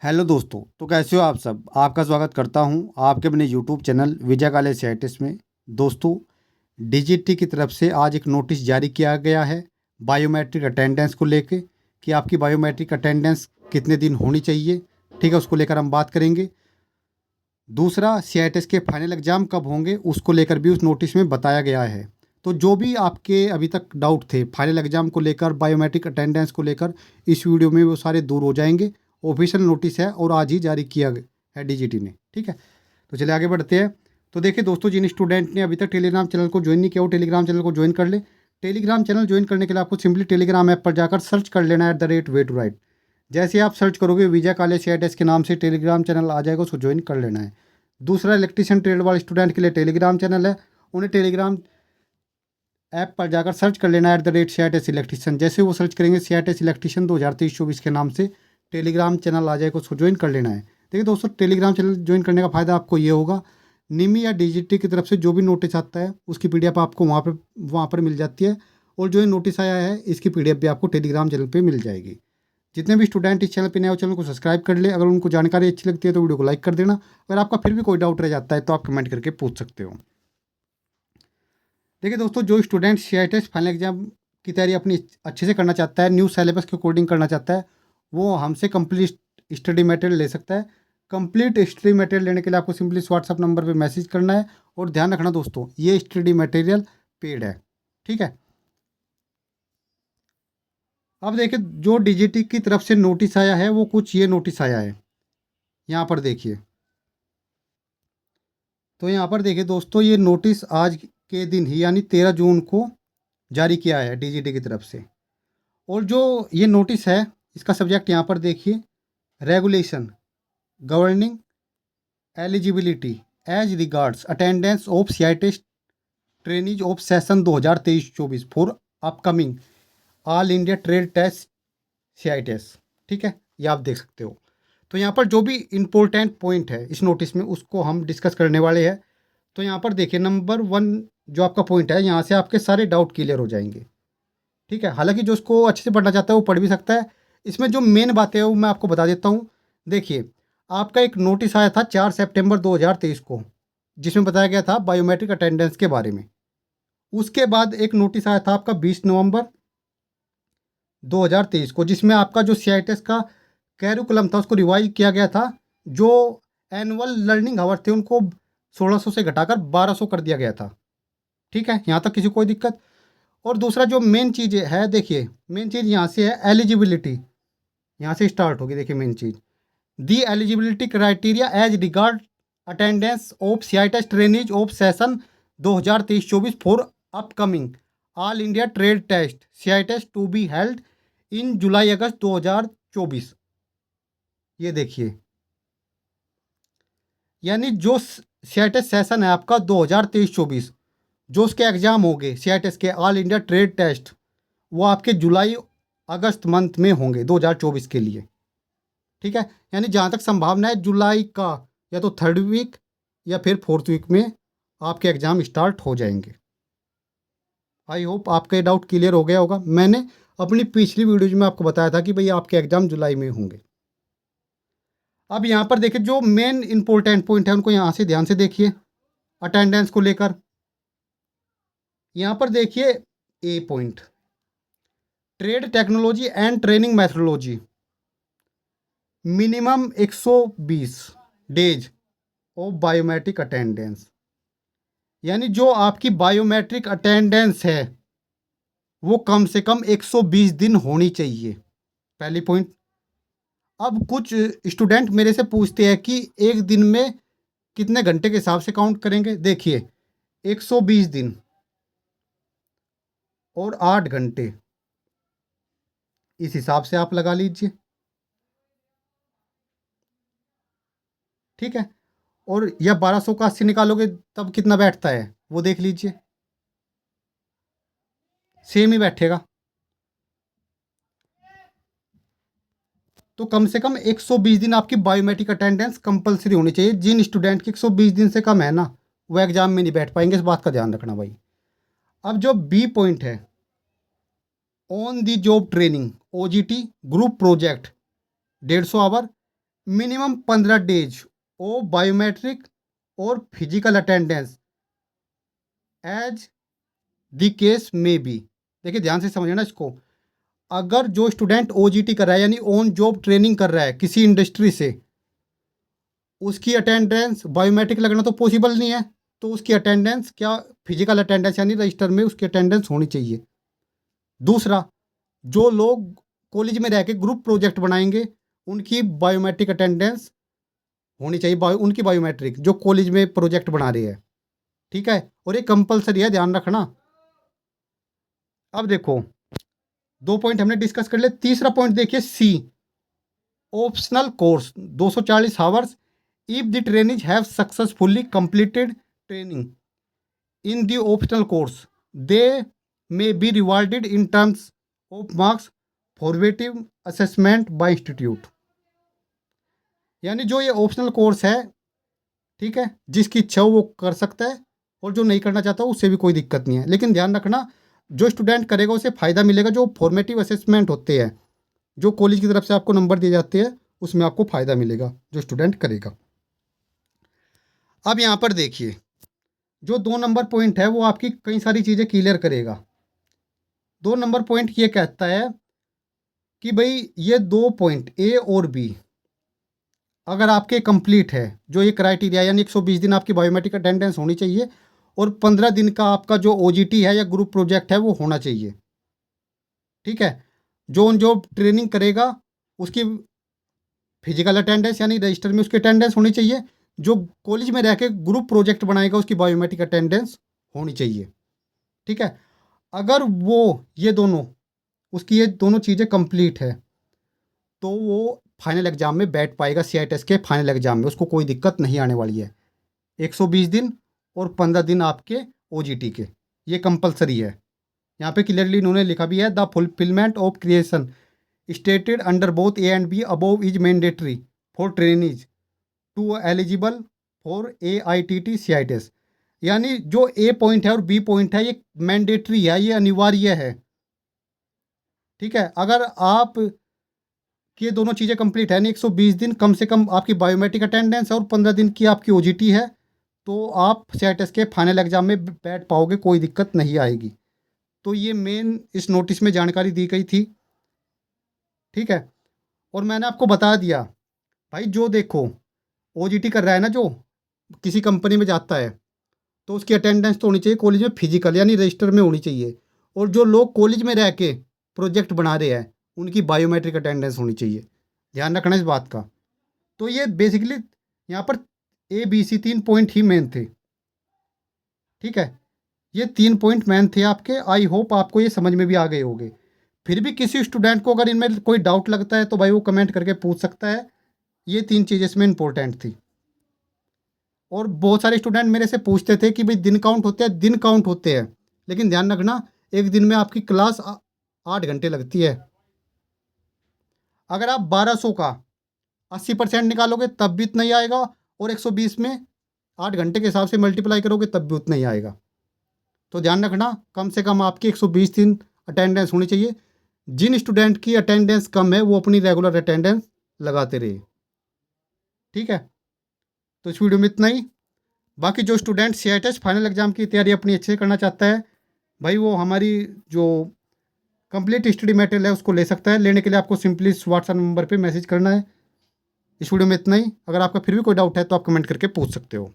Hello दोस्तों, तो कैसे हो आप सब। आपका स्वागत करता हूं आपके अपने यूट्यूब चैनल विजय काले सीआईटीएस में। दोस्तों, डीजीटी की तरफ से आज एक नोटिस जारी किया गया है बायोमेट्रिक अटेंडेंस को लेके कि आपकी बायोमेट्रिक अटेंडेंस कितने दिन होनी चाहिए। ठीक है, उसको लेकर हम बात करेंगे। दूसरा, सीआईटीएस के फाइनल एग्ज़ाम कब होंगे उसको लेकर भी उस नोटिस में बताया गया है। तो जो भी आपके अभी तक डाउट थे फाइनल एग्ज़ाम को लेकर, बायोमेट्रिक अटेंडेंस को लेकर, इस वीडियो में वो सारे दूर हो जाएंगे। ऑफिशियल नोटिस है और आज ही जारी किया है डीजीटी ने। ठीक है, तो चलिए आगे बढ़ते हैं। तो देखिए दोस्तों, जिन स्टूडेंट ने अभी तक टेलीग्राम चैनल को ज्वाइन नहीं किया वो टेलीग्राम चैनल को ज्वाइन कर ले। टेलीग्राम चैनल ज्वाइन करने के लिए आपको सिंपली टेलीग्राम ऐप पर जाकर सर्च कर लेना है @way2write। जैसे आप सर्च करोगे विजय काले सीआईटीएस के नाम से टेलीग्राम चैनल आ जाएगा, उसको ज्वाइन कर लेना है। दूसरा, इलेक्ट्रीशियन ट्रेड वाले स्टूडेंट के लिए टेलीग्राम चैनल है, उन्हें टेलीग्राम ऐप पर जाकर सर्च कर लेना है @CITES इलेक्ट्रीशियन। जैसे वो सर्च करेंगे CITES इलेक्ट्रीशियन 2023-24 के नाम से टेलीग्राम चैनल आ जाएगा, उसको ज्वाइन कर लेना है। देखिए दोस्तों, टेलीग्राम चैनल ज्वाइन करने का फ़ायदा आपको ये होगा, निमी या डीजीटी की तरफ से जो भी नोटिस आता है उसकी पीडीएफ आपको वहाँ पर मिल जाती है। और जो ये नोटिस आया है इसकी पीडीएफ भी आपको टेलीग्राम चैनल पर मिल जाएगी। जितने भी स्टूडेंट इस चैनल पर नए हो, चैनल को सब्सक्राइब कर ले। अगर उनको जानकारी अच्छी लगती है तो वीडियो को लाइक कर देना। अगर आपका फिर भी कोई डाउट रह जाता है तो आप कमेंट करके पूछ सकते हो। देखिए दोस्तों, जो स्टूडेंट सीआईटीएस फाइनल एग्जाम की तैयारी अपनी अच्छे से करना चाहता है, न्यू सिलेबस के अकॉर्डिंग करना चाहता है, वो हमसे कंप्लीट स्टडी मटेरियल ले सकता है। कंप्लीट स्टडी मटेरियल लेने के लिए आपको सिंपली इस व्हाट्सअप नंबर पे मैसेज करना है। और ध्यान रखना दोस्तों, ये स्टडी मटेरियल पेड है। ठीक है, अब देखिए जो डीजीटी की तरफ से नोटिस आया है वो कुछ ये नोटिस आया है, यहाँ पर देखिए। तो यहाँ पर देखिए दोस्तों, ये नोटिस आज के दिन ही यानी 13 जून को जारी किया है डीजीटी की तरफ से। और जो ये नोटिस है इसका सब्जेक्ट यहाँ पर देखिए, regulation governing eligibility as regards attendance of CITS trainees of session 2023-24 for upcoming all India trade test CITS. ठीक है, ये आप देख सकते हो। तो यहाँ पर जो भी इम्पोर्टेंट पॉइंट है इस नोटिस में उसको हम डिस्कस करने वाले हैं। तो यहाँ पर देखिए, नंबर 1 जो आपका पॉइंट है, यहाँ से आपके सारे डाउट क्लियर हो जाएंगे। ठीक है, हालांकि जो उसको अच्छे से पढ़ना चाहता है वो पढ़ भी सकता है। इसमें जो मेन बातें हैं वो मैं आपको बता देता हूँ। देखिए, आपका एक नोटिस आया था 4 सितंबर 2023 को, जिसमें बताया गया था बायोमेट्रिक अटेंडेंस के बारे में। उसके बाद एक नोटिस आया था आपका 20 नवंबर 2023 को, जिसमें आपका जो सीआईटीएस का कैरिकुलम था उसको रिवाइज किया गया था। जो एनुअल लर्निंग आवर थे उनको 1600 से घटाकर 1200 कर दिया गया था। ठीक है, यहाँ तक किसी को कोई दिक्कत। और दूसरा जो मेन चीज़ है, देखिए मेन चीज़ यहाँ से है एलिजिबिलिटी, यहाँ से स्टार्ट होगी। देखिए मेन चीज़, the eligibility criteria as regard attendance of CITS trainees of session 2023-24 for upcoming all India trade test CITS to be held in July August 2024। ये देखिए, यानी जो सीआईटीएस सेशन है आपका 2023-24, जो उसके एग्ज़ाम होंगे सीआईटीएस के ऑल इंडिया ट्रेड टेस्ट, वो आपके जुलाई अगस्त मंथ में होंगे 2024 के लिए। ठीक है, यानी जहाँ तक संभावना है जुलाई का या तो 3rd वीक या फिर 4th वीक में आपके एग्ज़ाम स्टार्ट हो जाएंगे। आई होप आपका डाउट क्लियर हो गया होगा। मैंने अपनी पिछली वीडियोज में आपको बताया था कि भाई आपके एग्ज़ाम जुलाई में होंगे। अब यहाँ पर देखिए, जो मेन इंपॉर्टेंट पॉइंट है उनको यहाँ से ध्यान से देखिए। अटेंडेंस को लेकर यहाँ पर देखिए, A point, trade technology and training methodology, minimum 120 days of biometric attendance. यानी जो आपकी बायोमेट्रिक अटेंडेंस है वो कम से कम 120 दिन होनी चाहिए, पहली पॉइंट। अब कुछ स्टूडेंट मेरे से पूछते हैं कि एक दिन में कितने घंटे के हिसाब से काउंट करेंगे। देखिए, 120 दिन और 8 घंटे, इस हिसाब से आप लगा लीजिए। ठीक है, और या 1200 का 80 निकालोगे तब कितना बैठता है वो देख लीजिए, सेम ही बैठेगा। तो कम से कम 120 दिन आपकी बायोमेट्रिक अटेंडेंस कंपलसरी होनी चाहिए। जिन स्टूडेंट की 120 दिन से कम है ना, वो एग्जाम में नहीं बैठ पाएंगे, इस बात का ध्यान रखना भाई। अब जो बी पॉइंट है, on the job training OJT group project 150 hour minimum 15 days of biometric और physical attendance as the case में बी। देखिए ध्यान से समझना इसको। अगर जो स्टूडेंट ओजीटी कर रहा है यानी ऑन जॉब ट्रेनिंग कर रहा है किसी इंडस्ट्री से, उसकी अटेंडेंस बायोमेट्रिक लगना तो पॉसिबल नहीं है, तो उसकी अटेंडेंस क्या, फिजिकल अटेंडेंस यानी रजिस्टर में उसकी अटेंडेंस होनी चाहिए। दूसरा, जो लोग कॉलेज में रह के ग्रुप प्रोजेक्ट बनाएंगे उनकी बायोमेट्रिक अटेंडेंस होनी चाहिए, उनकी बायोमेट्रिक जो कॉलेज में प्रोजेक्ट बना रहे हैं। ठीक है, और ये कंपलसरी है, ध्यान रखना। अब देखो 2 पॉइंट हमने डिस्कस कर लिए। तीसरा पॉइंट देखिए C, optional course 240 hours if the training have successfully completed training in the optional course they may be rewarded in terms of marks formative assessment by institute. यानी जो ये ऑप्शनल कोर्स है, ठीक है, जिसकी इच्छा हो वो कर सकता है और जो नहीं करना चाहता उससे भी कोई दिक्कत नहीं है। लेकिन ध्यान रखना, जो स्टूडेंट करेगा उसे फ़ायदा मिलेगा। जो फॉर्मेटिव असेसमेंट होते हैं, जो कॉलेज की तरफ से आपको नंबर दिए जाते हैं, उसमें आपको फ़ायदा मिलेगा जो स्टूडेंट करेगा। अब यहाँ पर देखिए, जो 2 नंबर पॉइंट है वो आपकी कई सारी चीज़ें क्लियर करेगा। 2 नंबर पॉइंट ये कहता है कि भाई ये 2 पॉइंट ए और बी अगर आपके कंप्लीट है, जो ये क्राइटेरिया यानी 120 दिन आपकी बायोमेट्रिक अटेंडेंस होनी चाहिए और 15 दिन का आपका जो ओजीटी है या ग्रुप प्रोजेक्ट है वो होना चाहिए। ठीक है, जो ऑन जॉब ट्रेनिंग करेगा उसकी फिजिकल अटेंडेंस यानी रजिस्टर में उसकी अटेंडेंस होनी चाहिए। जो कॉलेज में रह के ग्रुप प्रोजेक्ट बनाएगा उसकी बायोमेट्रिक अटेंडेंस होनी चाहिए। ठीक है, अगर वो ये दोनों, उसकी ये दोनों चीज़ें कंप्लीट है तो वो फाइनल एग्जाम में बैठ पाएगा। सीआईटीएस के फाइनल एग्जाम में उसको कोई दिक्कत नहीं आने वाली है। 120 दिन और 15 दिन आपके ओजीटी के, ये कंपलसरी है। यहाँ पे क्लियरली इन्होंने लिखा भी है, the fulfilment of creation stated under both A and B above is mandatory for trainees to eligible for AITT CITES। यानी जो ए पॉइंट है और बी पॉइंट है ये मैंडेटरी है, ये अनिवार्य है। ठीक है, अगर आप कि ये दोनों चीज़ें कंप्लीट है, नहीं 120 दिन कम से कम आपकी बायोमेट्रिक अटेंडेंस है और 15 दिन की आपकी ओजीटी है, तो आप सीआईटीएस के फाइनल एग्जाम में बैठ पाओगे, कोई दिक्कत नहीं आएगी। तो ये मेन इस नोटिस में जानकारी दी गई थी। ठीक है, और मैंने आपको बता दिया भाई, जो देखो ओजीटी कर रहा है ना, जो किसी कंपनी में जाता है तो उसकी अटेंडेंस तो होनी चाहिए कॉलेज में फिजिकल यानी रजिस्टर में होनी चाहिए, और जो लोग कॉलेज में रह के प्रोजेक्ट बना रहे हैं उनकी बायोमेट्रिक अटेंडेंस होनी चाहिए। ध्यान रखना इस बात का। तो ये बेसिकली यहाँ पर ABC 3 पॉइंट ही मेन थे। ठीक है, ये 3 पॉइंट मेन थे आपके। आई होप आपको ये समझ में भी आ गए होंगे। फिर भी किसी स्टूडेंट को अगर इनमें कोई डाउट लगता है तो भाई वो कमेंट करके पूछ सकता है। ये 3 चीज़ें इसमें इंपॉर्टेंट थी। और बहुत सारे स्टूडेंट मेरे से पूछते थे कि भाई दिन काउंट होते हैं, दिन काउंट होते हैं, लेकिन ध्यान रखना एक दिन में आपकी क्लास 8 घंटे लगती है। अगर आप 1200 का 80% निकालोगे तब भी इतना ही आएगा, और 120 में 8 घंटे के हिसाब से मल्टीप्लाई करोगे तब भी उतना ही आएगा। तो ध्यान रखना, कम से कम आपकी 120 दिन अटेंडेंस होनी चाहिए। जिन स्टूडेंट की अटेंडेंस कम है वो अपनी रेगुलर अटेंडेंस लगाते रहे। ठीक है, तो इस वीडियो में इतना ही। बाकी जो स्टूडेंट सीआईटीएस फाइनल एग्जाम की तैयारी अपनी अच्छे से करना चाहता है भाई, वो हमारी जो कंप्लीट स्टडी मटेरियल है उसको ले सकता है। लेने के लिए आपको सिंपली इस व्हाट्सएप नंबर पे मैसेज करना है। इस वीडियो में इतना ही। अगर आपका फिर भी कोई डाउट है तो आप कमेंट करके पूछ सकते हो।